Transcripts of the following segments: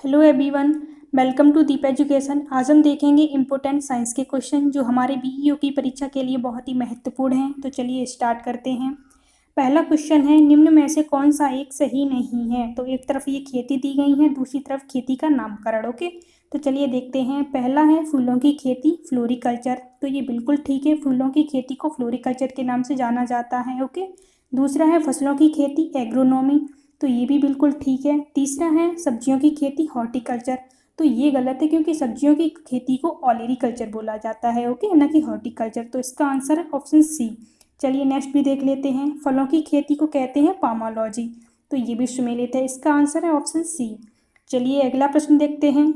Hello everyone, welcome to Deep education. आज हम देखेंगे इम्पोर्टेंट साइंस के क्वेश्चन जो हमारे बीईओ की परीक्षा के लिए बहुत ही महत्वपूर्ण हैं। तो चलिए स्टार्ट करते हैं। पहला क्वेश्चन है, निम्न में से कौन सा एक सही नहीं है। तो एक तरफ ये खेती दी गई है, दूसरी तरफ खेती का नामकरण। ओके, तो चलिए देखते हैं। पहला है फूलों की खेती, फ्लोरिकल्चर। तो ये बिल्कुल ठीक है, फूलों की खेती को फ्लोरिकल्चर के नाम से जाना जाता है। ओके, दूसरा है फसलों की खेती, एग्रोनॉमी। तो ये भी बिल्कुल ठीक है। तीसरा है सब्जियों की खेती, हॉर्टिकल्चर। तो ये गलत है क्योंकि सब्जियों की खेती को ऑलरिकल्चर बोला जाता है, ओके, न कि हॉर्टिकल्चर। तो इसका आंसर है ऑप्शन सी। चलिए नेक्स्ट भी देख लेते हैं। फलों की खेती को कहते हैं पामोलॉजी। तो ये भी सुमेलित है, इसका आंसर है ऑप्शन सी। चलिए अगला प्रश्न देखते हैं।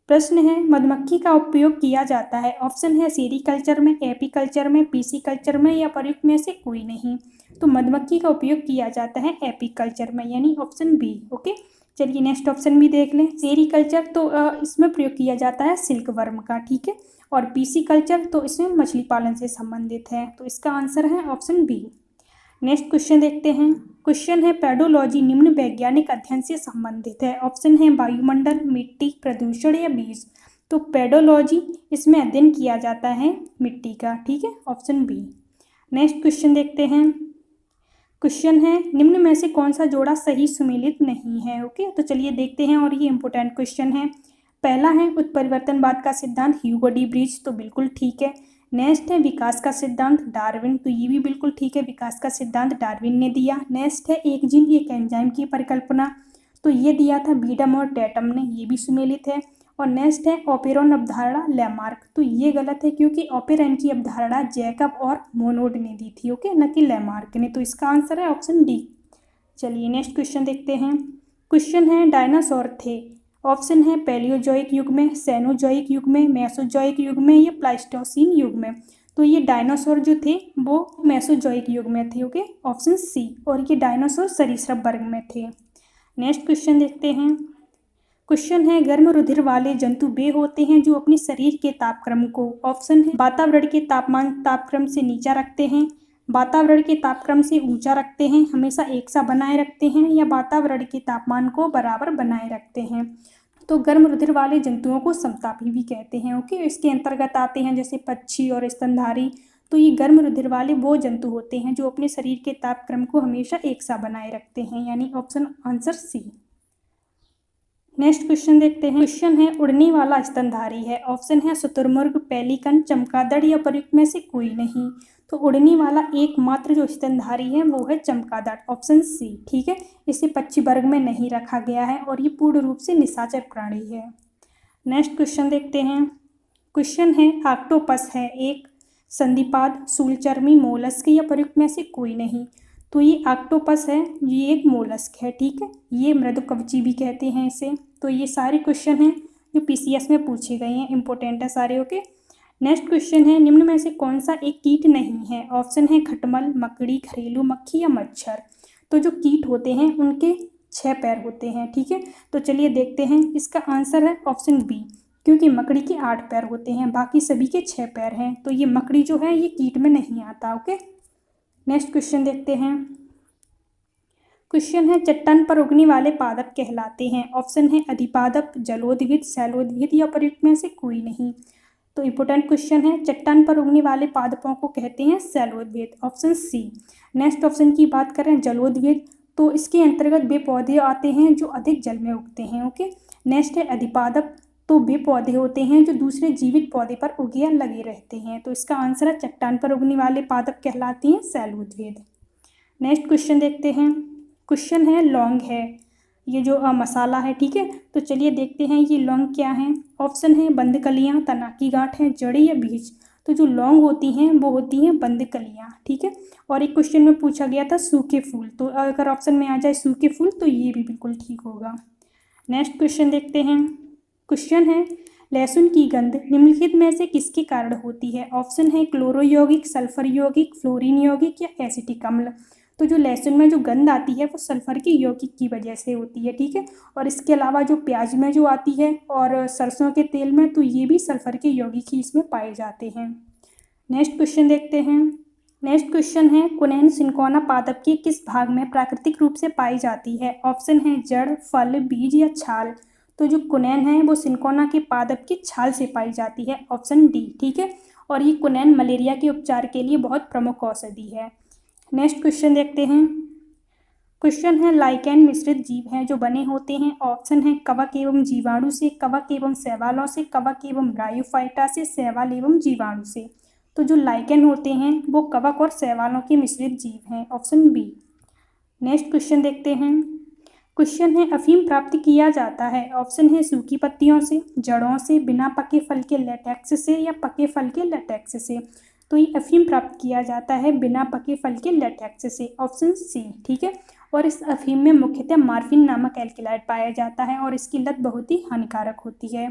प्रश्न है, मधुमक्खी का उपयोग किया जाता है। ऑप्शन है सेरीकल्चर में, एपीकल्चर में, पीसीकल्चर में या प्रयुक्त में से कोई नहीं। तो मधुमक्खी का उपयोग किया जाता है एपीकल्चर में, यानी ऑप्शन बी। ओके, चलिए नेक्स्ट ऑप्शन भी देख लें। सेरीकल्चर तो इसमें प्रयोग किया जाता है सिल्क वर्म का, ठीक है। और पीसीकल्चर तो इसमें मछली पालन से संबंधित है। तो इसका आंसर है ऑप्शन बी। नेक्स्ट क्वेश्चन देखते हैं। क्वेश्चन है, पेडोलॉजी निम्न वैज्ञानिक अध्ययन से संबंधित है। ऑप्शन है वायुमंडल, मिट्टी, प्रदूषण या बीज। तो पेडोलॉजी इसमें अध्ययन किया जाता है मिट्टी का, ठीक है, ऑप्शन बी। नेक्स्ट क्वेश्चन देखते हैं। क्वेश्चन है, निम्न में से कौन सा जोड़ा सही सुमेलित नहीं है। ओके, तो चलिए देखते हैं और ये इंपॉर्टेंट क्वेश्चन है। पहला है उत्परिवर्तनवाद का सिद्धांत, ह्यूगो डी ब्रिज। तो बिल्कुल ठीक है। नेक्स्ट है विकास का सिद्धांत, डार्विन। तो ये भी बिल्कुल ठीक है, विकास का सिद्धांत डार्विन ने दिया। नेक्स्ट है एक जीन एक एंजाइम की परिकल्पना। तो ये दिया था बीडम और टैटम ने, ये भी सुमेलित है। और नेक्स्ट है ओपेरॉन अवधारणा, लैमार्क। तो ये गलत है क्योंकि ओपेरॉन की अवधारणा जैकब और मोनोड ने दी थी, ओके, न कि लैमार्क ने। तो इसका आंसर है ऑप्शन डी। चलिए नेक्स्ट क्वेश्चन देखते हैं। क्वेश्चन है, डायनासोर थे। ऑप्शन है पैलियोजोइक युग में, सेनोजोइक युग में, मेसोजोइक युग में या प्लाइस्टोसीन युग में। तो ये डायनासोर जो थे वो मेसोजोइक युग में थे, ओके, ऑप्शन सी। और ये डायनासोर सरीसृप वर्ग में थे। नेक्स्ट क्वेश्चन देखते हैं। क्वेश्चन है, गर्म रुधिर वाले जंतु वे होते हैं जो अपने शरीर के तापक्रम को, ऑप्शन है वातावरण के तापक्रम से नीचा रखते हैं, वातावरण के तापक्रम से ऊंचा रखते हैं, हमेशा एक सा बनाए रखते हैं या वातावरण के तापमान को बराबर बनाए रखते हैं। तो गर्म रुधिर वाले जंतुओं को समतापी भी कहते हैं, ओके। इसके अंतर्गत आते हैं जैसे पक्षी और स्तनधारी। तो ये गर्म रुधिर वाले वो जंतु होते हैं जो अपने शरीर के तापक्रम को हमेशा एक सा बनाए रखते हैं, यानी option answer C. Next question देखते हैं। क्वेश्चन है, उड़ने वाला स्तनधारी है। ऑप्शन है शुतुरमुर्ग, पेलिकन, चमगादड़ या प्रयुक्त में से कोई नहीं। तो उड़ने वाला एकमात्र जो स्तनधारी है वो है चमगादड़, ऑप्शन सी, ठीक है। इसे पक्षी वर्ग में नहीं रखा गया है और ये पूर्ण रूप से निशाचर प्राणी है। नेक्स्ट क्वेश्चन देखते हैं। क्वेश्चन है, ऑक्टोपस है एक संधिपाद, शूलचर्मी, मोलस्क या प्रयुक्त में से कोई नहीं। तो ये ऑक्टोपस है, ये एक मोलस्क है, ठीक है। ये मृदुकवची भी कहते हैं इसे। तो ये सारे क्वेश्चन हैं जो पीसीएस में पूछे गए हैं, इंपॉर्टेंट है सारे, ओके। नेक्स्ट क्वेश्चन है, निम्न में से कौन सा एक कीट नहीं है। ऑप्शन है खटमल, मकड़ी, घरेलू मक्खी या मच्छर। तो जो कीट होते हैं उनके 6 पैर होते हैं, ठीक है। तो चलिए देखते हैं, इसका आंसर है ऑप्शन बी, क्योंकि मकड़ी के 8 पैर होते हैं, बाकी सभी के 6 पैर हैं। तो ये मकड़ी जो है ये कीट में नहीं आता, ओके। नेक्स्ट क्वेश्चन देखते हैं। क्वेश्चन है, चट्टान पर उगने वाले पादप कहलाते हैं। ऑप्शन है अधिपादप, जलोदविद, शैलोदविद या प्रयुक्त में से कोई नहीं। तो इंपॉर्टेंट क्वेश्चन है, चट्टान पर उगने वाले पादपों को कहते हैं शैलोदविद, ऑप्शन सी। नेक्स्ट ऑप्शन की बात करें जलोदविद, तो इसके अंतर्गत वे पौधे आते हैं जो अधिक जल में उगते हैं, ओके। नेक्स्ट है अधिपादप, तो वे पौधे होते हैं जो दूसरे जीवित पौधे पर उगे या लगे रहते हैं। तो इसका आंसर है चट्टान पर उगने वाले पादप कहलाते हैं शैलोदविद। नेक्स्ट क्वेश्चन देखते हैं। क्वेश्चन है, लौंग है, ये जो मसाला है, ठीक है। तो चलिए देखते हैं ये लौंग क्या है। ऑप्शन है बंद कलियाँ, तना की गांठ है, जड़ी या बीज। तो जो लौंग होती हैं वो होती हैं बंद कलियाँ, ठीक है। और एक क्वेश्चन में पूछा गया था सूखे फूल, तो अगर ऑप्शन में आ जाए सूखे फूल तो ये भी बिल्कुल ठीक होगा। नेक्स्ट क्वेश्चन देखते हैं। क्वेश्चन है, लहसुन की गंध निम्नलिखित में से किसके कारण होती है। ऑप्शन है क्लोरो यौगिक, सल्फर यौगिक, फ्लोरीन यौगिक या एसिटिक अम्ल। तो जो लहसुन में जो गंध आती है वो सल्फर के यौगिक की वजह से होती है, ठीक है। और इसके अलावा जो प्याज में जो आती है और सरसों के तेल में, तो ये भी सल्फर के यौगिक ही इसमें पाए जाते हैं। नेक्स्ट क्वेश्चन देखते हैं। नेक्स्ट क्वेश्चन है, कुनैन सिंकोना पादप के किस भाग में प्राकृतिक रूप से पाई जाती है। ऑप्शन है जड़, फल, बीज या छाल। तो जो कुनैन है वो सिनकोना के पादप की छाल से पाई जाती है, ऑप्शन डी। ठीक है, और ये कुनैन मलेरिया के उपचार के लिए बहुत प्रमुख औषधि है। नेक्स्ट क्वेश्चन देखते हैं। क्वेश्चन है लाइकेन मिश्रित जीव हैं जो बने होते हैं, ऑप्शन है कवक एवं जीवाणु से, कवक एवं शैवालों से, कवक एवं ब्रायोफाइटा से, शैवाल एवं जीवाणु से। तो जो लाइकेन होते हैं वो कवक और शैवालों के मिश्रित जीव हैं, ऑप्शन बी। नेक्स्ट क्वेश्चन देखते हैं। क्वेश्चन है अफीम प्राप्त किया जाता है, ऑप्शन है सूखी पत्तियों से, जड़ों से, बिना पके फल के लेटेक्स से, या पके फल के लेटेक्स से। तो ये अफीम प्राप्त किया जाता है बिना पके फल के लेटेक्स से, ऑप्शन सी। ठीक है, और इस अफीम में मुख्यतः मार्फिन नामक एल्कलॉइड पाया जाता है और इसकी लत बहुत ही हानिकारक होती है।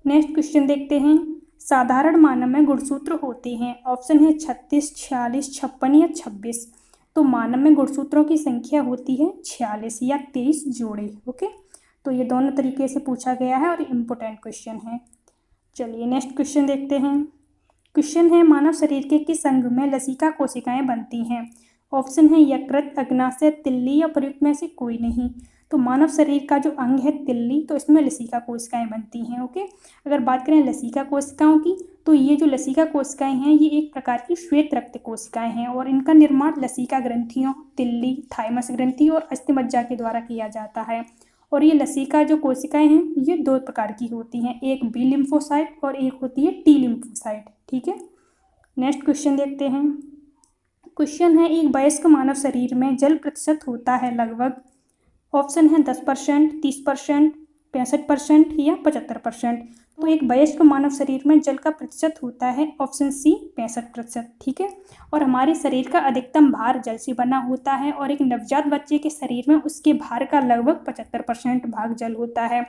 नेक्स्ट क्वेश्चन देखते हैं। साधारण मानव में गुणसूत्र होते हैं, ऑप्शन है 36, 46, 56 या 26। तो मानव में गुणसूत्रों की संख्या होती है 46 या 23 जोड़े। ओके, तो ये दोनों तरीके से पूछा गया है और इम्पोर्टेंट क्वेश्चन है। चलिए नेक्स्ट क्वेश्चन देखते हैं। क्वेश्चन है मानव शरीर के किस अंग में लसिका कोशिकाएं बनती हैं, ऑप्शन है यकृत, अग्नाशय, तिल्ली या प्रयुक्त में से कोई नहीं। तो मानव शरीर का जो अंग है तिल्ली, तो इसमें लसिका कोशिकाएं बनती हैं। ओके, अगर बात करें लसिका कोशिकाओं की, तो ये जो लसिका कोशिकाएं हैं ये एक प्रकार की श्वेत रक्त कोशिकाएं हैं और इनका निर्माण लसिका ग्रंथियों, तिल्ली, थाइमस ग्रंथि और अस्थिमज्जा के द्वारा किया जाता है। और ये लसिका जो कोशिकाएं हैं ये दो प्रकार की होती हैं, एक बी लिम्फोसाइट और एक होती है टी लिम्फोसाइट। ठीक है, नेक्स्ट क्वेश्चन देखते हैं। क्वेश्चन है एक वयस्क मानव शरीर में जल प्रतिशत होता है लगभग, ऑप्शन है 10%, 30%, 65% या 75%। तो एक वयस्क मानव शरीर में जल का प्रतिशत होता है, ऑप्शन सी 65%। ठीक है, और हमारे शरीर का अधिकतम भार जल से बना होता है और एक नवजात बच्चे के शरीर में उसके भार का लगभग 75% भाग जल होता है,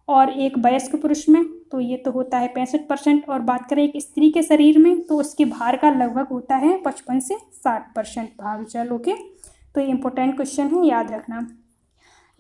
और एक वयस्क पुरुष में तो ये तो होता है 65%, और बात करें एक स्त्री के शरीर में तो उसके भार का लगभग होता है 55 से 60% भाग जल। ओके, तो ये इंपॉर्टेंट क्वेश्चन है, याद रखना।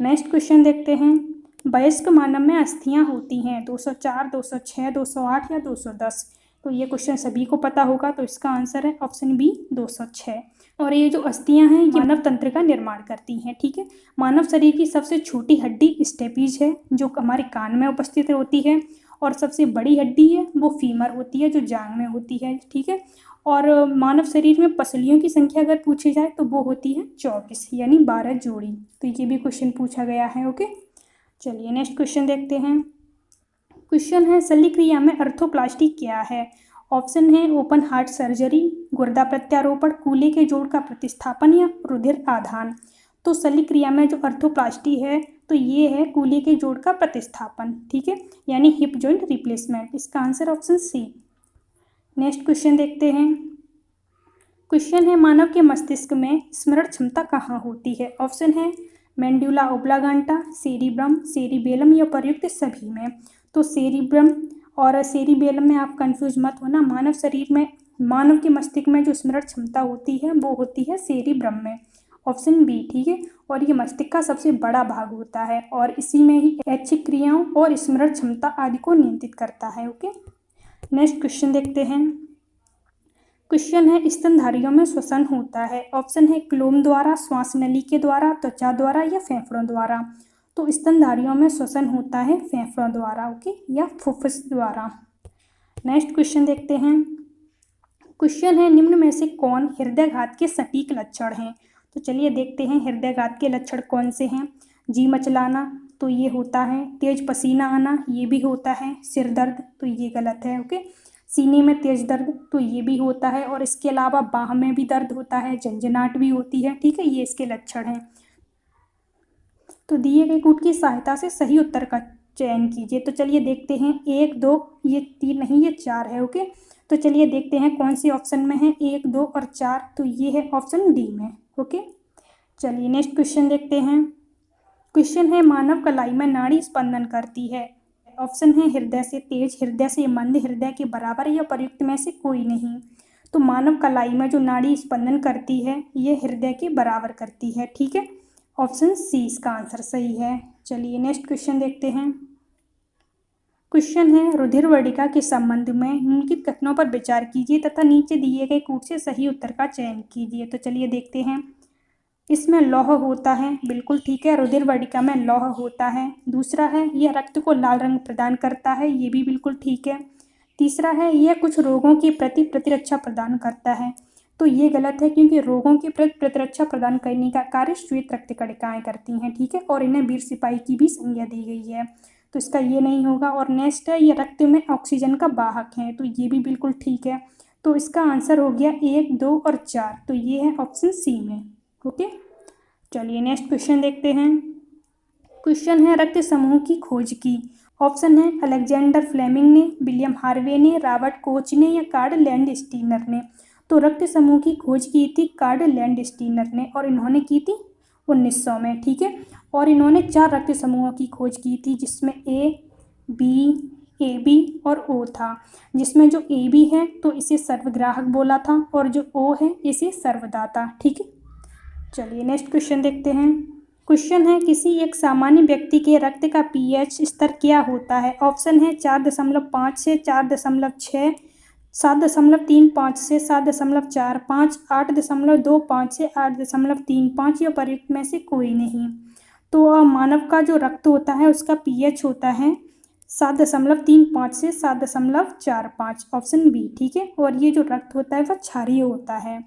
नेक्स्ट क्वेश्चन देखते हैं। वयस्क मानव में अस्थियां होती हैं 204, 206, 208 या 210। तो ये क्वेश्चन सभी को पता होगा, तो इसका आंसर है ऑप्शन बी 206। और ये जो अस्थियां हैं ये मानव तंत्र का निर्माण करती हैं। ठीक है, मानव शरीर की सबसे छोटी हड्डी स्टेपीज है जो हमारे कान में उपस्थित होती है, और सबसे बड़ी हड्डी है वो फीमर होती है जो जांघ में होती है। ठीक है, और मानव शरीर में पसलियों की संख्या अगर पूछी जाए तो वो होती है 24 यानी 12 जोड़ी। तो ये भी क्वेश्चन पूछा गया है। ओके, चलिए नेक्स्ट क्वेश्चन देखते हैं। क्वेश्चन है शल्यक्रिया में अर्थोप्लास्टी क्या है, ऑप्शन है ओपन हार्ट सर्जरी, गुर्दा प्रत्यारोपण, कूल्हे के जोड़ का प्रतिस्थापन या रुधिर आधान। तो शल्यक्रिया में जो अर्थोप्लास्टी है तो ये है कूल्हे के जोड़ का प्रतिस्थापन। ठीक है, यानी हिप जॉइंट रिप्लेसमेंट। इसका answer option C. Next question देखते हैं। क्वेश्चन है मानव के मस्तिष्क में स्मरण क्षमता कहाँ होती है, ऑप्शन है मेंडुला ओब्लागांटा, सेरिब्रम, सेरिबेलम या प्रयुक्त सभी में। तो सेरिब्रम और सेरिबेलम में आप कंफ्यूज मत होना। मानव शरीर में, मानव के मस्तिष्क में जो स्मरण क्षमता होती है वो होती है सेरिब्रम में, ऑप्शन बी। ठीक है, और ये मस्तिष्क का सबसे बड़ा भाग होता है और इसी में ही ऐच्छिक क्रियाओं और स्मरण क्षमता आदि को नियंत्रित करता है। ओके, नेक्स्ट क्वेश्चन देखते हैं। क्वेश्चन है स्तनधारियों में श्वसन होता है, ऑप्शन है क्लोम द्वारा, श्वास नली के द्वारा, त्वचा द्वारा या फेफड़ों द्वारा। तो स्तनधारियों में श्वसन होता है फेफड़ों द्वारा। ओके, या फुफ्फुस द्वारा। नेक्स्ट क्वेश्चन देखते हैं। क्वेश्चन है निम्न में से कौन हृदयघात के सटीक लक्षण हैं। तो चलिए देखते हैं हृदयघात के लक्षण कौन से हैं। जी मचलाना तो ये होता है, तेज पसीना आना ये भी होता है, सिर दर्द तो ये गलत है। ओके, सीने में तेज दर्द तो ये भी होता है, और इसके अलावा बाह में भी दर्द होता है, झंझनाहट भी होती है। ठीक है, ये इसके लक्षण हैं। तो दिए गए कूट की सहायता से सही उत्तर का चयन कीजिए। तो चलिए देखते हैं 1, 2, ये 3 नहीं ये 4 है। ओके, तो चलिए देखते हैं कौन से ऑप्शन में है 1, 2 और 4। तो ये है ऑप्शन डी में। ओके, चलिए नेक्स्ट क्वेश्चन देखते हैं। क्वेश्चन है मानव कलाई में नाड़ी स्पंदन करती है, ऑप्शन है हृदय से तेज, हृदय से मंद, हृदय के बराबर या प्रयुक्त में से कोई नहीं। तो मानव कलाई में जो नाड़ी स्पंदन करती है ये हृदय के बराबर करती है। ठीक है, ऑप्शन सी इसका आंसर सही है। चलिए नेक्स्ट क्वेश्चन देखते हैं। क्वेश्चन है रुधिर वर्णिका के संबंध में निम्नलिखित कथनों पर विचार कीजिए तथा नीचे दिए गए कूट से सही उत्तर का चयन कीजिए। तो चलिए देखते हैं। इसमें लौह होता है, बिल्कुल ठीक है। रुधिर वाहिका में लौह होता है। दूसरा है यह रक्त को लाल रंग प्रदान करता है, ये भी बिल्कुल ठीक है। तीसरा है यह कुछ रोगों की प्रति प्रतिरक्षा प्रदान करता है, तो ये गलत है क्योंकि रोगों की प्रति प्रतिरक्षा प्रदान करने का कार्य श्वेत रक्त कणिकाएं करती हैं, ठीक है। और इन्हें वीर सिपाही की भी संज्ञा दी गई है, तो इसका ये नहीं होगा। और नेक्स्ट है ये रक्त में ऑक्सीजन का वाहक है, तो ये भी बिल्कुल ठीक है। तो इसका आंसर हो गया 1, 2 और 4, तो ये है ऑप्शन सी में। ओके, चलिए नेक्स्ट क्वेश्चन देखते हैं। क्वेश्चन है रक्त समूह की खोज की। ऑप्शन है अलेक्जेंडर फ्लेमिंग ने, विलियम हार्वे ने, रॉबर्ट कोच ने या कार्ल लैंडस्टीनर ने। तो रक्त समूह की खोज की थी कार्ल लैंडस्टीनर ने, और इन्होंने की थी 1900 में, ठीक है। और इन्होंने 4 रक्त समूहों की खोज की थी, जिसमें ए बी और ओ था। जिसमें जो ए बी है तो इसे सर्वग्राहक बोला था, और जो ओ है इसे सर्वदाता, ठीक है। चलिए नेक्स्ट क्वेश्चन देखते हैं। क्वेश्चन है किसी एक सामान्य व्यक्ति के रक्त का पीएच स्तर क्या होता है। ऑप्शन है 4.5 से 4.6, 7.35 से 7.45, 8.25 से 8.35 या प्रयुक्त में से कोई नहीं। तो मानव का जो रक्त होता है उसका पीएच होता है 7.35 से 7.45, ऑप्शन बी, ठीक है। और ये जो रक्त होता है वह क्षारीय होता है।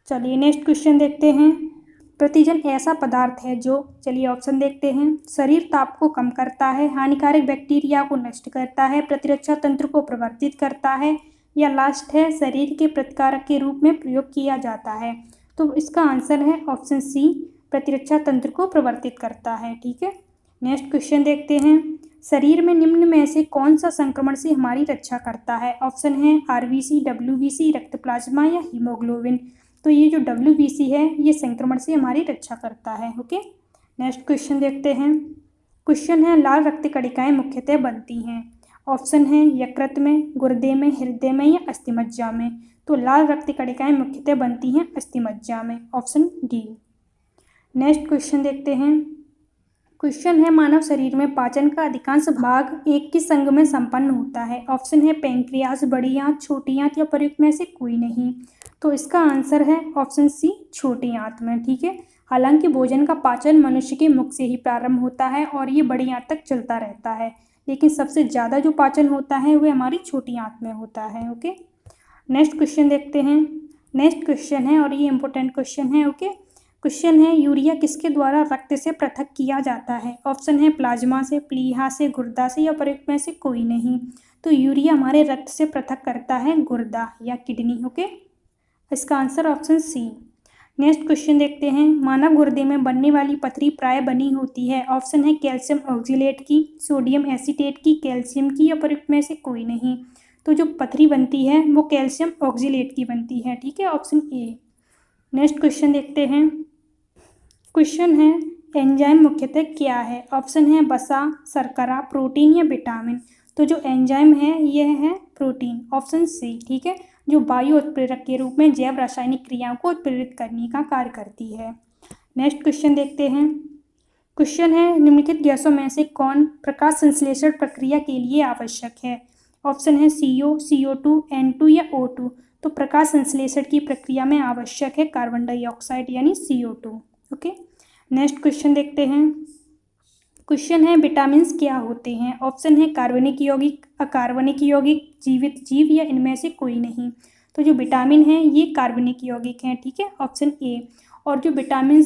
चलिए नेक्स्ट क्वेश्चन देखते हैं। प्रतिजन ऐसा पदार्थ है जो, चलिए ऑप्शन देखते हैं, शरीर ताप को कम करता है, हानिकारक बैक्टीरिया को नष्ट करता है, प्रतिरक्षा तंत्र को प्रवर्तित करता है, या लास्ट है शरीर के प्रतिकारक के रूप में प्रयोग किया जाता है। तो इसका आंसर है ऑप्शन सी, प्रतिरक्षा तंत्र को प्रवर्तित करता है, ठीक है। नेक्स्ट क्वेश्चन देखते हैं। शरीर में निम्न में से कौन सा संक्रमण से हमारी रक्षा करता है। ऑप्शन है आरबीसी, डब्ल्यूबीसी, रक्त प्लाज्मा या हीमोग्लोबिन। तो ये जो डब्ल्यूबीसी है ये संक्रमण से हमारी रक्षा करता है। ओके, नेक्स्ट क्वेश्चन देखते हैं। क्वेश्चन है लाल रक्त कणिकाएं मुख्यतः बनती हैं। ऑप्शन है यकृत में, गुर्दे में, हृदय में या अस्थिमज्जा में। तो लाल रक्त कणिकाएं मुख्यतः बनती हैं अस्थिमज्जा में, ऑप्शन डी। नेक्स्ट क्वेश्चन देखते हैं। क्वेश्चन है मानव शरीर में पाचन का अधिकांश भाग एक किस अंग में संपन्न होता है। ऑप्शन है पैंक्रियास, बड़ी आंत, छोटी आंत या प्रयुक्त में से कोई नहीं। तो इसका आंसर है ऑप्शन सी, छोटी आंत में, ठीक है। हालांकि भोजन का पाचन मनुष्य के मुख से ही प्रारंभ होता है और ये बड़ी आंत तक चलता रहता है, लेकिन सबसे ज़्यादा जो पाचन होता है वह हमारी छोटी आंत में होता है। ओके, नेक्स्ट क्वेश्चन देखते हैं। नेक्स्ट क्वेश्चन है और ये इंपॉर्टेंट क्वेश्चन है। ओके, क्वेश्चन है यूरिया किसके द्वारा रक्त से पृथक किया जाता है। ऑप्शन है प्लाज्मा से, प्लीहा से, गुर्दा से या प्रयुक्त में से कोई नहीं। तो यूरिया हमारे रक्त से पृथक करता है गुर्दा या किडनी। ओके, इसका answer option C. Next question देखते हैं। मानव गुर्दे में बनने वाली पथरी प्राय बनी होती है। ऑप्शन है कैल्शियम ऑक्जिलेट की, सोडियम एसीटेट की, कैल्शियम की या प्रयुक्त में से कोई नहीं। तो जो पथरी बनती है वो कैल्शियम ऑक्जिलेट की बनती है, ठीक है, ऑप्शन ए। नेक्स्ट क्वेश्चन देखते हैं। क्वेश्चन है एंजाइम मुख्यतः क्या है। ऑप्शन है वसा, शर्करा, प्रोटीन या विटामिन। तो जो एंजाइम है यह है प्रोटीन, ऑप्शन सी, ठीक है, जो वायु उत्प्रेरक के रूप में जैव रासायनिक क्रियाओं को उत्प्रेरित करने का कार्य करती है। नेक्स्ट क्वेश्चन देखते हैं। क्वेश्चन है निम्नलिखित गैसों में से कौन प्रकाश संश्लेषण प्रक्रिया के लिए आवश्यक है। ऑप्शन है CO, CO2, N2 या O2। तो प्रकाश संश्लेषण की प्रक्रिया में आवश्यक है कार्बन डाइऑक्साइड यानी CO2। ओके, नेक्स्ट क्वेश्चन देखते हैं। क्वेश्चन है विटामिन क्या होते हैं। ऑप्शन है कार्बनिक यौगिक, अकार्बनिक यौगिक, जीवित जीव या इनमें से कोई नहीं। तो जो विटामिन है ये कार्बनिक यौगिक हैं, ठीक है, ऑप्शन ए। और जो विटामिन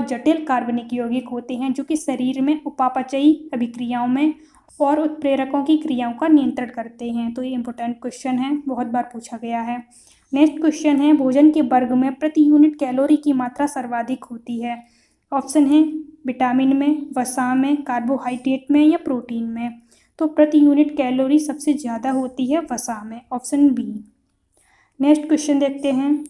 जटिल कार्बनिक यौगिक होते हैं जो कि शरीर में उपापचयी अभिक्रियाओं में और उत्प्रेरकों की क्रियाओं का नियंत्रण करते हैं। तो ये इंपॉर्टेंट क्वेश्चन है, बहुत बार पूछा गया है। नेक्स्ट क्वेश्चन है भोजन के वर्ग में प्रति यूनिट कैलोरी की मात्रा सर्वाधिक होती है। ऑप्शन है विटामिन में, वसा में, कार्बोहाइड्रेट में या प्रोटीन में। तो प्रति यूनिट कैलोरी सबसे ज़्यादा होती है वसा में, ऑप्शन बी। नेक्स्ट क्वेश्चन देखते हैं।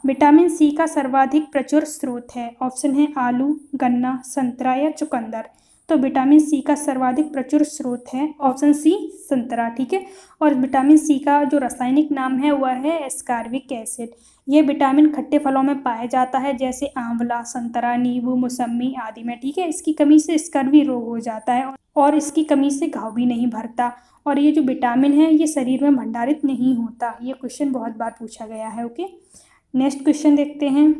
विटामिन सी का सर्वाधिक प्रचुर स्रोत है। ऑप्शन है आलू, गन्ना, संतरा या चुकंदर। तो विटामिन सी का सर्वाधिक प्रचुर स्रोत है ऑप्शन सी, संतरा, ठीक है। और विटामिन सी का जो रासायनिक नाम है वह है एस्कॉर्बिक एसिड। यह विटामिन खट्टे फलों में पाया जाता है जैसे आंवला, संतरा, नींबू, मौसमी आदि में, ठीक है। इसकी कमी से स्कर्वी रोग हो जाता है और इसकी कमी से घाव भी नहीं भरता। और ये जो विटामिन है ये शरीर में भंडारित नहीं होता। ये क्वेश्चन बहुत बार पूछा गया है। ओके, नेक्स्ट क्वेश्चन देखते हैं।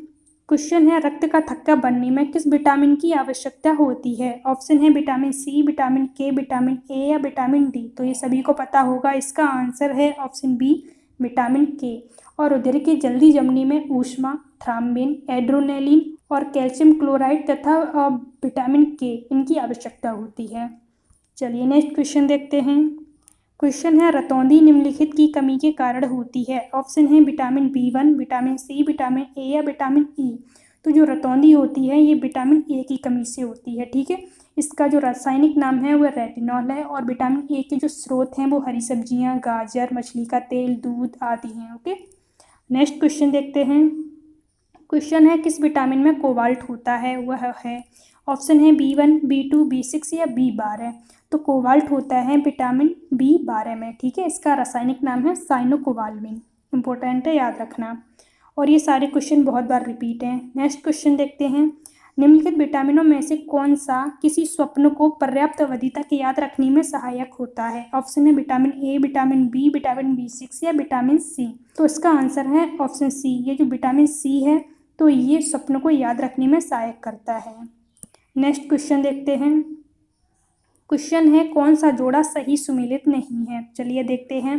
क्वेश्चन है रक्त का थक्का बनने में किस विटामिन की आवश्यकता होती है? ऑप्शन है विटामिन सी, विटामिन के, विटामिन ए या विटामिन डी। तो ये सभी को पता होगा, इसका आंसर है ऑप्शन बी विटामिन के। और रुधिर के जल्दी जमने में ऊष्मा, थ्राम्बिन, एड्रेनालिन और कैल्शियम क्लोराइड तथा विटामिन के इनकी आवश्यकता होती है। चलिए नेक्स्ट क्वेश्चन देखते हैं। क्वेश्चन है रतौंधी निम्नलिखित की कमी के कारण होती है। ऑप्शन है vitamin B1, vitamin C, vitamin A या विटामिन ई। तो जो रतौंधी होती है ये विटामिन ए की कमी से होती है, ठीक है। इसका जो रासायनिक नाम है वह रेटिनॉल है। और विटामिन ए के जो स्रोत हैं वो हरी सब्जियां, गाजर, मछली का तेल, दूध आदि हैं। ओके, नेक्स्ट क्वेश्चन देखते हैं। क्वेश्चन है किस विटामिन में कोबाल्ट होता है? वह है ऑप्शन है B1, B2, B6 या B12। तो कोबाल्ट होता है विटामिन B12 में, ठीक है। इसका रासायनिक नाम है साइनोकोबाल्मिन। इंपॉर्टेंट है, याद रखना। और ये सारे क्वेश्चन बहुत बार रिपीट हैं। नेक्स्ट क्वेश्चन देखते हैं। निम्नलिखित विटामिनों में से कौन सा किसी स्वप्न को पर्याप्त अवधि तक याद रखने में सहायक होता है? ऑप्शन है vitamin A, vitamin B, vitamin B6 या विटामिन सी। तो इसका आंसर है ऑप्शन सी। ये जो विटामिन सी है तो ये स्वप्न को याद रखने में सहायक करता है। नेक्स्ट क्वेश्चन देखते हैं। क्वेश्चन है कौन सा जोड़ा सही सुमेलित नहीं है? चलिए देखते हैं।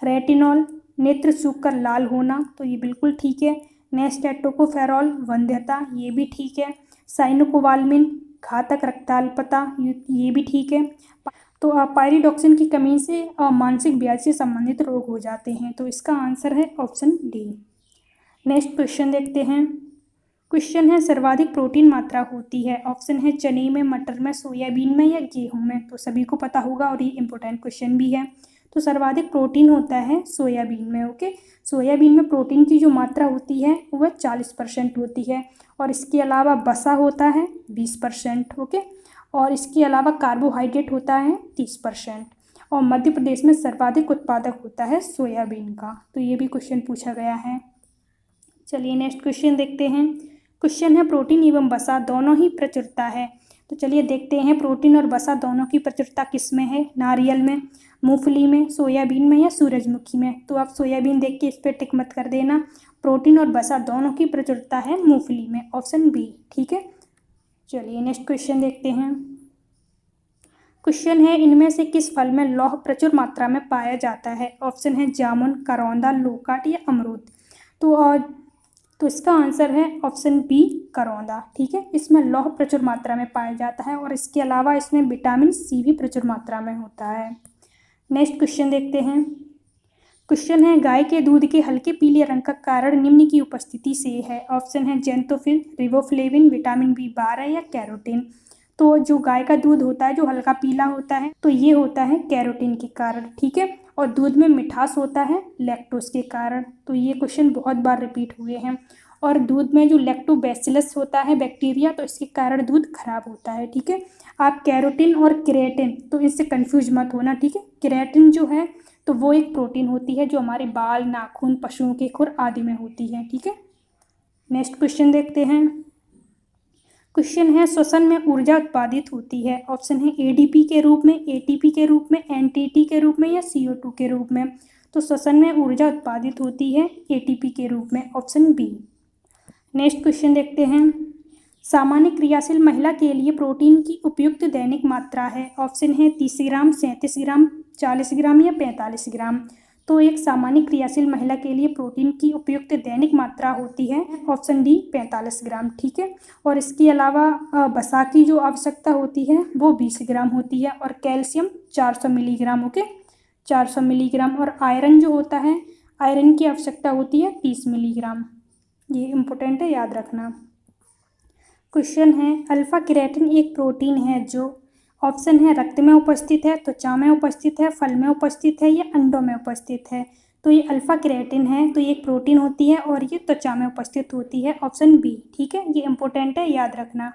रेटिनॉल, नेत्र सूखकर लाल होना, तो ये बिल्कुल ठीक है। नेक्स्ट है टोकोफेरॉल, वंध्यता, ये भी ठीक है। साइनोकोबाल्मिन, घातक रक्ताल्पता, ये भी ठीक है। तो पायरिडॉक्सिन की कमी से मानसिक व्याधि से संबंधित रोग हो जाते हैं। तो इसका आंसर है ऑप्शन डी। नेक्स्ट क्वेश्चन देखते हैं। क्वेश्चन है सर्वाधिक प्रोटीन मात्रा होती है। ऑप्शन है चने में, मटर में, सोयाबीन में या गेहूं में। तो सभी को पता होगा और ये इंपॉर्टेंट क्वेश्चन भी है। तो सर्वाधिक प्रोटीन होता है सोयाबीन में। ओके, सोयाबीन में प्रोटीन की जो मात्रा होती है वह 40% होती है। और इसके अलावा वसा होता है 20%। ओके, और इसके अलावा कार्बोहाइड्रेट होता है 30%। और मध्य प्रदेश में सर्वाधिक उत्पादक होता है सोयाबीन का। तो ये भी क्वेश्चन पूछा गया है। चलिए नेक्स्ट क्वेश्चन देखते हैं। क्वेश्चन है प्रोटीन एवं वसा दोनों ही प्रचुरता है। तो चलिए देखते हैं प्रोटीन और वसा दोनों की प्रचुरता किस में है? नारियल में, मूंगफली में, सोयाबीन में या सूरजमुखी में। तो आप सोयाबीन देख के इस पर टिक मत कर देना। प्रोटीन और वसा दोनों की प्रचुरता है मूंगफली में, ऑप्शन बी, ठीक है। चलिए नेक्स्ट क्वेश्चन देखते हैं। क्वेश्चन है इनमें से किस फल में लौह प्रचुर मात्रा में पाया जाता है? ऑप्शन है जामुन, करौंदा, लोकाट या अमरूद। तो इसका आंसर है ऑप्शन बी, करौंदा, ठीक है। इसमें लौह प्रचुर मात्रा में पाया जाता है और इसके अलावा इसमें विटामिन सी भी प्रचुर मात्रा में होता है। नेक्स्ट क्वेश्चन देखते हैं। क्वेश्चन है गाय के दूध के हल्के पीले रंग का कारण निम्न की उपस्थिति से है। ऑप्शन है जेंटोफिल, रिबोफ्लेविन, विटामिन B12 या कैरोटीन। तो जो गाय का दूध होता है जो हल्का पीला होता है तो ये होता है कैरोटीन के कारण, ठीक है। और दूध में मिठास होता है लैक्टोज के कारण। तो ये क्वेश्चन बहुत बार रिपीट हुए हैं। और दूध में जो लैक्टोबैसिलस होता है बैक्टीरिया, तो इसके कारण दूध खराब होता है, ठीक है। आप कैरोटीन और क्रिएटिन तो इससे कंफ्यूज मत होना, ठीक है। क्रिएटिन जो है तो वो एक प्रोटीन होती है जो हमारे बाल, नाखून, पशुओं के खुर आदि में होती है, ठीक है। नेक्स्ट क्वेश्चन देखते हैं। क्वेश्चन है श्वसन में ऊर्जा उत्पादित होती है। ऑप्शन है ADP के रूप में, ATP के रूप में, NTT के रूप में या CO2 के रूप में। तो श्वसन में ऊर्जा उत्पादित होती है ATP के रूप में, ऑप्शन बी। नेक्स्ट क्वेश्चन देखते हैं। सामान्य क्रियाशील महिला के लिए प्रोटीन की उपयुक्त दैनिक मात्रा है। ऑप्शन है 30 ग्राम, 37 ग्राम, 40 ग्राम या 45 ग्राम। तो एक सामान्य क्रियाशील महिला के लिए प्रोटीन की उपयुक्त दैनिक मात्रा होती है ऑप्शन डी, 45 ग्राम, ठीक है। और इसके अलावा वसा की जो आवश्यकता होती है वो 20 ग्राम होती है। और कैल्शियम 400 मिलीग्राम, ओके, 400 मिलीग्राम। और आयरन जो होता है, आयरन की आवश्यकता होती है 30 मिलीग्राम। ये इम्पोर्टेंट है, याद रखना। क्वेश्चन है अल्फा केराटिन एक प्रोटीन है जो, ऑप्शन है रक्त में उपस्थित है, त्वचा में उपस्थित है, फल में उपस्थित है या अंडों में उपस्थित है। तो ये अल्फा केराटिन है तो ये एक प्रोटीन होती है और ये त्वचा में उपस्थित होती है, ऑप्शन बी, ठीक है। ये इंपॉर्टेंट है, याद रखना।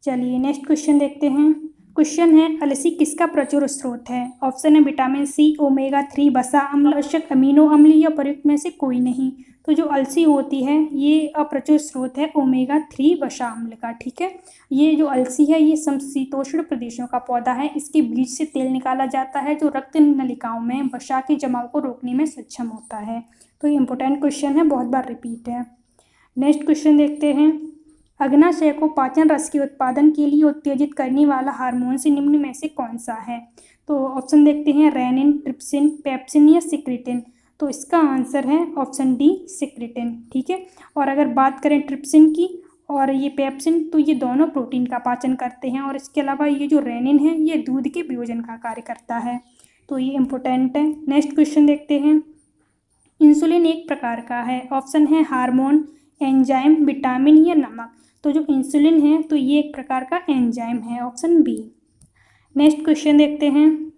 चलिए नेक्स्ट क्वेश्चन देखते हैं। क्वेश्चन है अलसी किसका प्रचुर स्रोत है? ऑप्शन है विटामिन सी, ओमेगा 3, वसा अम्ल, आवश्यक अमीनो अम्ल या प्रयुक्त में से कोई नहीं। तो जो अलसी होती है ये प्रचुर स्रोत है ओमेगा 3 वसा अम्ल का, ठीक है। ये जो अलसी है ये समशीतोष्ण प्रदेशों का पौधा है। इसके बीज से तेल निकाला जाता है जो रक्त नलिकाओं में वसा के जमाव को रोकने में सक्षम होता है। तो ये इंपॉर्टेंट क्वेश्चन है, बहुत बार रिपीट है। नेक्स्ट क्वेश्चन देखते हैं, अग्नाशय को पाचन रस के उत्पादन के लिए उत्तेजित करने वाला हार्मोन से निम्न में से कौन सा है? तो ऑप्शन देखते हैं, रेनिन, ट्रिप्सिन, पेप्सिन या सिक्रेटिन। तो इसका आंसर है ऑप्शन डी, सिक्रेटिन। ठीक है। और अगर बात करें ट्रिप्सिन की और ये पेप्सिन, तो ये दोनों प्रोटीन का पाचन करते हैं, और इसके अलावा ये जो रेनिन है ये दूध के वियोजन का कार्य करता है। तो ये इम्पोर्टेंट है। नेक्स्ट क्वेश्चन देखते हैं, इंसुलिन एक प्रकार का है। ऑप्शन है हार्मोन, एंजाइम, विटामिन या नमक। तो जो इंसुलिन है तो ये एक प्रकार का एंजाइम है, ऑप्शन बी। नेक्स्ट क्वेश्चन देखते हैं,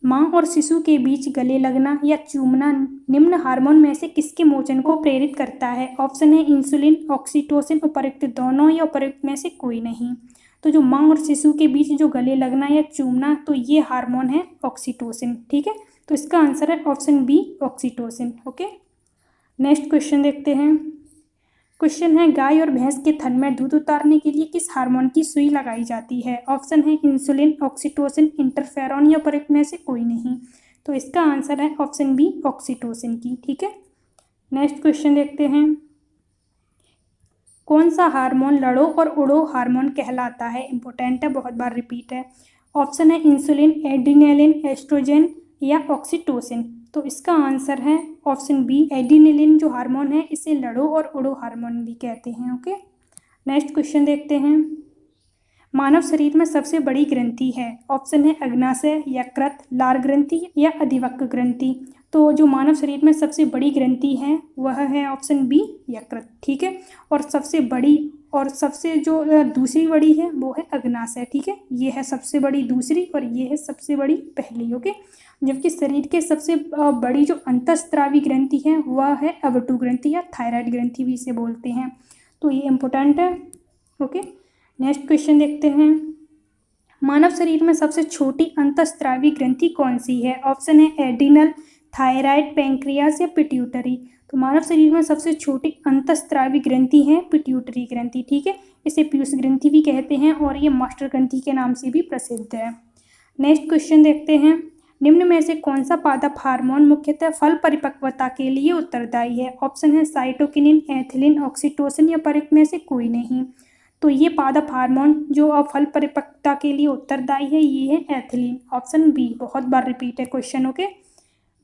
माँ और शिशु के बीच गले लगना या चूमना निम्न हार्मोन में से किसके मोचन को प्रेरित करता है? ऑप्शन है इंसुलिन, ऑक्सीटोसिन, उपर्युक्त दोनों या उपर्युक्त में से कोई नहीं। तो जो माँ और शिशु के बीच जो गले लगना या चूमना, तो ये हार्मोन है ऑक्सीटोसिन। ठीक है। तो इसका आंसर है option B, oxytocin. Okay. Next question देखते हैं, क्वेश्चन है, गाय और भैंस के थन में दूध उतारने के लिए किस हार्मोन की सुई लगाई जाती है? ऑप्शन है इंसुलिन, ऑक्सीटोसिन, इंटरफेरॉन या उपर्युक्त में से कोई नहीं। तो इसका आंसर है ऑप्शन बी, ऑक्सीटोसिन की। ठीक है। नेक्स्ट क्वेश्चन देखते हैं, कौन सा हार्मोन लड़ो और उड़ो हार्मोन कहलाता है? इंपॉर्टेंट है, बहुत बार रिपीट है। ऑप्शन है इंसुलिन, एड्रीनलिन, एस्ट्रोजन या ऑक्सीटोसिन। तो इसका आंसर है ऑप्शन बी, एड्रीनलिन जो हार्मोन है इसे लड़ो और उड़ो हार्मोन भी कहते हैं। ओके। नेक्स्ट क्वेश्चन देखते हैं, मानव शरीर में सबसे बड़ी ग्रंथि है। ऑप्शन है अग्नाशय, यकृत, लार ग्रंथि या अधिवक्र ग्रंथि। तो जो मानव शरीर में सबसे बड़ी ग्रंथि है वह है ऑप्शन बी, यकृत। ठीक है। और सबसे बड़ी और सबसे जो दूसरी बड़ी है वो है अग्नाशय। ठीक है। ये है सबसे बड़ी दूसरी और ये है सबसे बड़ी पहली। ओके। जबकि शरीर के सबसे बड़ी जो अंतःस्रावी ग्रंथि है वह है अवटु ग्रंथि या थायराइड ग्रंथि भी इसे बोलते हैं। तो ये इम्पोर्टेंट है। ओके। नेक्स्ट क्वेश्चन देखते हैं, मानव शरीर में सबसे छोटी अंतःस्रावी ग्रंथि कौन सी है? ऑप्शन है एड्रिनल, थायराइड, पैंक्रियास या पिट्यूटरी। तो मानव शरीर में सबसे छोटी अंतःस्रावी ग्रंथि है पिट्यूटरी ग्रंथि। ठीक है। इसे पीयूष ग्रंथि भी कहते हैं और ये मास्टर ग्रंथि के नाम से भी प्रसिद्ध है। नेक्स्ट क्वेश्चन देखते हैं, निम्न में से कौन सा पादप हार्मोन मुख्यतः फल परिपक्वता के लिए उत्तरदायी है? ऑप्शन है साइटोकिनिन, एथिलीन, ऑक्सीटोसिन या उपर्युक्त में से कोई नहीं। तो ये पादप हार्मोन जो फल परिपक्वता के लिए उत्तरदायी है ये है एथिलीन, ऑप्शन बी। बहुत बार रिपीट है क्वेश्चन। ओके।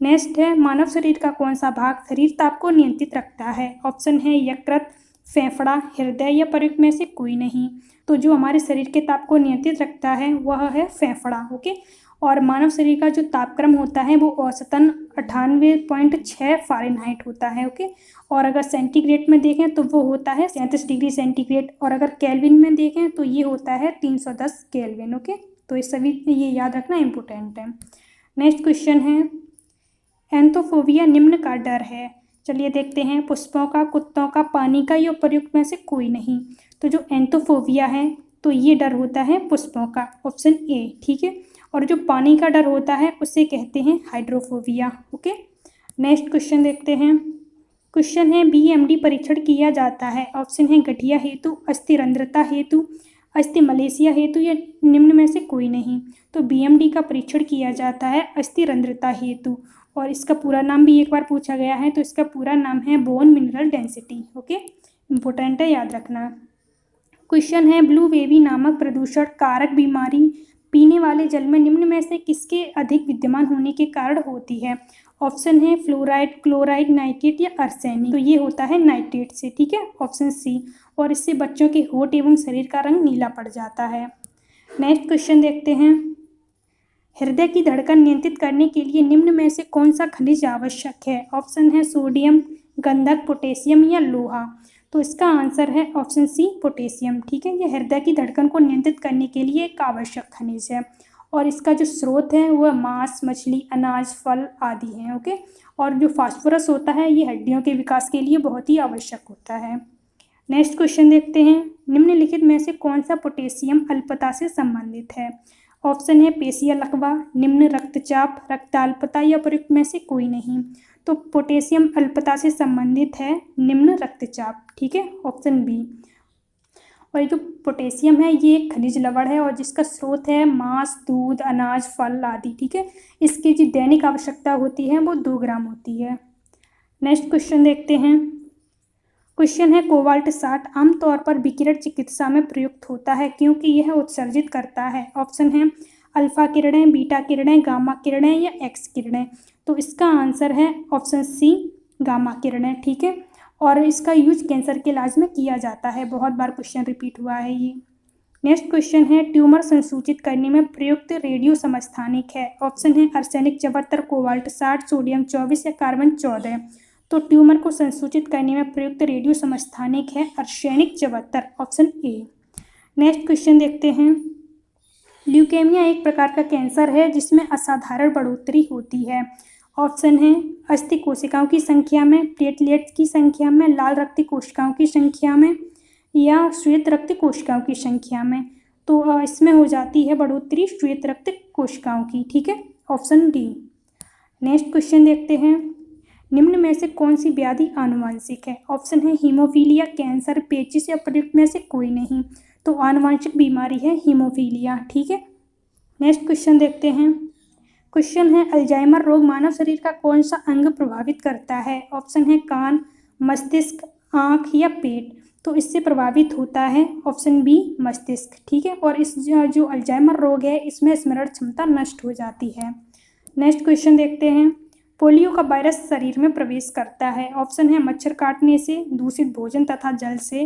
नेक्स्ट है, मानव शरीर का कौन सा भाग शरीर ताप को नियंत्रित रखता है? ऑप्शन है यकृत, फेफड़ा, हृदय या उपर्युक्त में से कोई नहीं। तो जो हमारे शरीर के ताप को नियंत्रित रखता है वह है फेफड़ा। ओके। और मानव शरीर का जो तापक्रम होता है वो औसतन 98.6 फ़ारेनहाइट होता है। ओके। और अगर सेंटीग्रेड में देखें तो वो होता है 37 डिग्री सेंटीग्रेड, और अगर केल्विन में देखें तो ये होता है 310 केल्विन। ओके। तो ये सभी ये याद रखना इम्पोर्टेंट है। नेक्स्ट क्वेश्चन है, एंथोफोबिया निम्न का डर है। चलिए देखते हैं, पुष्पों का, कुत्तों का, पानी का या उपर्युक्त में से कोई नहीं। तो जो एंथोफोबिया है तो ये डर होता है पुष्पों का, ऑप्शन ए। ठीक है। और जो पानी का डर होता है उसे कहते हैं हाइड्रोफोबिया। ओके। नेक्स्ट क्वेश्चन देखते हैं, क्वेश्चन है, बीएमडी परीक्षण किया जाता है। ऑप्शन है गठिया हेतु, अस्थिरंध्रता हेतु, अस्थिमलेशिया हेतु या निम्न में से कोई नहीं। तो बीएमडी का परीक्षण किया जाता है अस्थिरंध्रता हेतु, और इसका पूरा नाम भी एक बार पूछा गया है, तो इसका पूरा नाम है bone mineral density. Okay. Important है, याद रखना। क्वेश्चन है, ब्लू बेबी नामक प्रदूषण कारक बीमारी पीने वाले जल में निम्न में से किसके अधिक विद्यमान होने के कारण होती है? ऑप्शन है फ्लोराइड, क्लोराइड, नाइट्रेट या आर्सेनिक। तो ये होता है नाइट्रेट से। ठीक है, ऑप्शन सी। और इससे बच्चों के होंठ एवं शरीर का रंग नीला पड़ जाता है। नेक्स्ट क्वेश्चन देखते हैं, हृदय की धड़कन नियंत्रित करने के लिए निम्न में से कौन सा खनिज आवश्यक है? ऑप्शन है सोडियम, गंधक, पोटेशियम या लोहा। तो इसका आंसर है ऑप्शन सी, पोटेशियम। ठीक है। यह हृदय की धड़कन को नियंत्रित करने के लिए एक आवश्यक खनिज है, और इसका जो स्रोत है वह मांस, मछली, अनाज, फल आदि हैं। ओके। और जो फास्फोरस होता है ये हड्डियों के विकास के लिए बहुत ही आवश्यक होता है। नेक्स्ट क्वेश्चन देखते हैं, निम्नलिखित में से कौन सा पोटेशियम अल्पता से संबंधित है? ऑप्शन है पेशिया लकवा, निम्न रक्तचाप, रक्ताल्पता या उपर्युक्त में से कोई नहीं। तो पोटेशियम अल्पता से संबंधित है निम्न रक्तचाप। ठीक है, ऑप्शन बी। और ये जो पोटेशियम है ये एक खनिज लवण है और जिसका स्रोत है मांस, दूध, अनाज, फल आदि। ठीक है। इसकी जो दैनिक आवश्यकता होती है वो 2 ग्राम होती है। नेक्स्ट क्वेश्चन देखते हैं, क्वेश्चन है कोबाल्ट 60 आमतौर पर विकिरण चिकित्सा में प्रयुक्त होता है क्योंकि यह उत्सर्जित करता है। ऑप्शन है अल्फा किरणें, बीटा किरणें, गामा किरणें या एक्स किरणें। तो इसका आंसर है ऑप्शन सी गामा किरणें। ठीक है, और इसका यूज कैंसर के इलाज में किया जाता है। बहुत बार क्वेश्चन रिपीट हुआ है ये। नेक्स्ट क्वेश्चन है ट्यूमर संसूचित करने में प्रयुक्त रेडियो समस्थानिक है। ऑप्शन है आर्सेनिक 74, कोबाल्ट 60, सोडियम 24 या कार्बन 14। तो ट्यूमर को संसूचित करने में प्रयुक्त रेडियो समस्थानिक है arsenic 74, option A. Next question देखते हैं। ल्यूकेमिया एक प्रकार का कैंसर है जिसमें असाधारण बढ़ोतरी होती है। ऑप्शन है अस्थि कोशिकाओं की संख्या में, प्लेटलेट्स की संख्या में, लाल रक्त कोशिकाओं की संख्या में या श्वेत रक्त कोशिकाओं की संख्या में। तो इसमें हो जाती है बढ़ोतरी श्वेत रक्त कोशिकाओं की। ठीक है, ऑप्शन डी। नेक्स्ट क्वेश्चन देखते हैं। निम्न में से कौन सी व्याधि आनुवांशिक है। ऑप्शन है हीमोफीलिया, कैंसर, पेचिस या प्रयुक्त में से कोई नहीं। तो आनुवांशिक बीमारी है हीमोफीलिया। ठीक है, नेक्स्ट क्वेश्चन देखते हैं। क्वेश्चन है अल्जाइमर रोग मानव शरीर का कौन सा अंग प्रभावित करता है। ऑप्शन है कान, मस्तिष्क, आँख या पेट। तो इससे प्रभावित होता है ऑप्शन बी मस्तिष्क। ठीक है, और इस जो अल्जाइमर रोग है इसमें स्मरण क्षमता नष्ट हो जाती है। नेक्स्ट क्वेश्चन देखते हैं। पोलियो का वायरस शरीर में प्रवेश करता है। ऑप्शन है मच्छर काटने से, दूषित भोजन तथा जल से,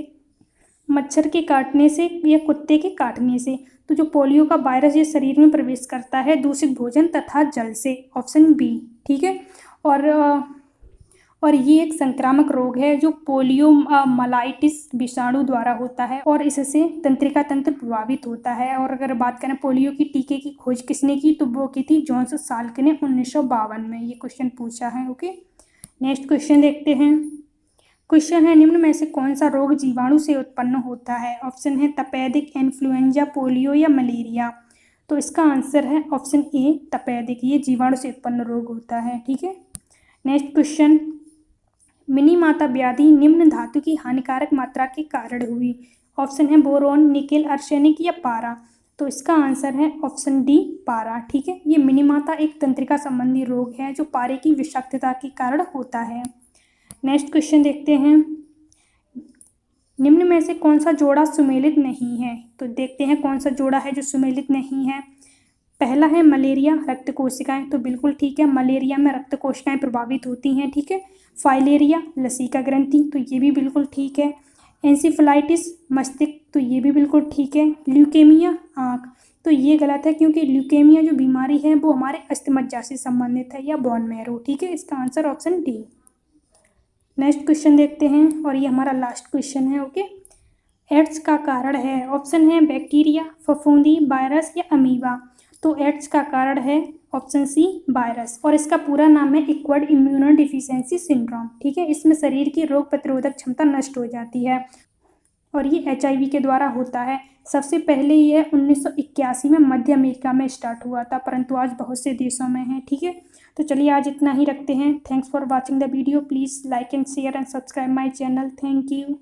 मच्छर के काटने से या कुत्ते के काटने से। तो जो पोलियो का वायरस ये शरीर में प्रवेश करता है दूषित भोजन तथा जल से, ऑप्शन बी। ठीक है, और ये एक संक्रामक रोग है जो पोलियो माइलाइटिस विषाणु द्वारा होता है और इससे तंत्रिका तंत्र प्रभावित होता है। और अगर बात करें पोलियो की टीके की खोज किसने की, तो वो की थी जॉन्स साल्क ने 1952 में। ये क्वेश्चन पूछा है। ओके, नेक्स्ट क्वेश्चन देखते हैं। क्वेश्चन है निम्न में से कौन सा रोग जीवाणु से उत्पन्न होता है। ऑप्शन है तपेदिक, इन्फ्लुएंजा, पोलियो या मलेरिया। तो इसका आंसर है ऑप्शन ए तपेदिक। ये जीवाणु से उत्पन्न रोग होता है। ठीक है, नेक्स्ट क्वेश्चन। मिनी माता व्याधि निम्न धातु की हानिकारक मात्रा के कारण हुई। ऑप्शन है बोरोन, निकेल, आर्सेनिक या पारा। तो इसका आंसर है ऑप्शन डी पारा। ठीक है, ये मिनी माता एक तंत्रिका संबंधी रोग है जो पारे की विषाक्तता के कारण होता है। नेक्स्ट क्वेश्चन देखते हैं। निम्न में से कौन सा जोड़ा सुमेलित नहीं है। तो देखते हैं कौन सा जोड़ा है जो सुमेलित नहीं है। पहला है मलेरिया, रक्त कोशिकाएं। तो बिल्कुल ठीक है, मलेरिया में रक्त कोशिकाएं प्रभावित होती हैं। ठीक है, फाइलेरिया, लसिका ग्रंथि। तो ये भी बिल्कुल ठीक है। एंसेफेलाइटिस, मस्तिष्क। तो ये भी बिल्कुल ठीक है। ल्यूकेमिया, आँख। तो ये गलत है क्योंकि ल्यूकेमिया जो बीमारी है वो हमारे अस्थिमज्जा से संबंधित है या बोन मैरो। ठीक है, इसका answer option D. Next question देखते हैं और ये हमारा लास्ट क्वेश्चन है। ओके, एड्स का कारण है। ऑप्शन है बैक्टीरिया, फफूंदी, वायरस या अमीबा। तो एड्स का कारण है ऑप्शन सी वायरस, और इसका पूरा नाम है एक्वायर्ड इम्यूनोडेफिशिएंसी सिंड्रोम। ठीक है, इसमें शरीर की रोग प्रतिरोधक क्षमता नष्ट हो जाती है और ये HIV के द्वारा होता है। सबसे पहले ये 1981 में मध्य अमेरिका में स्टार्ट हुआ था, परंतु आज बहुत से देशों में है। ठीक है, तो चलिए आज इतना ही रखते हैं। Thanks for watching the video. Please like and share and subscribe my channel. Thank you.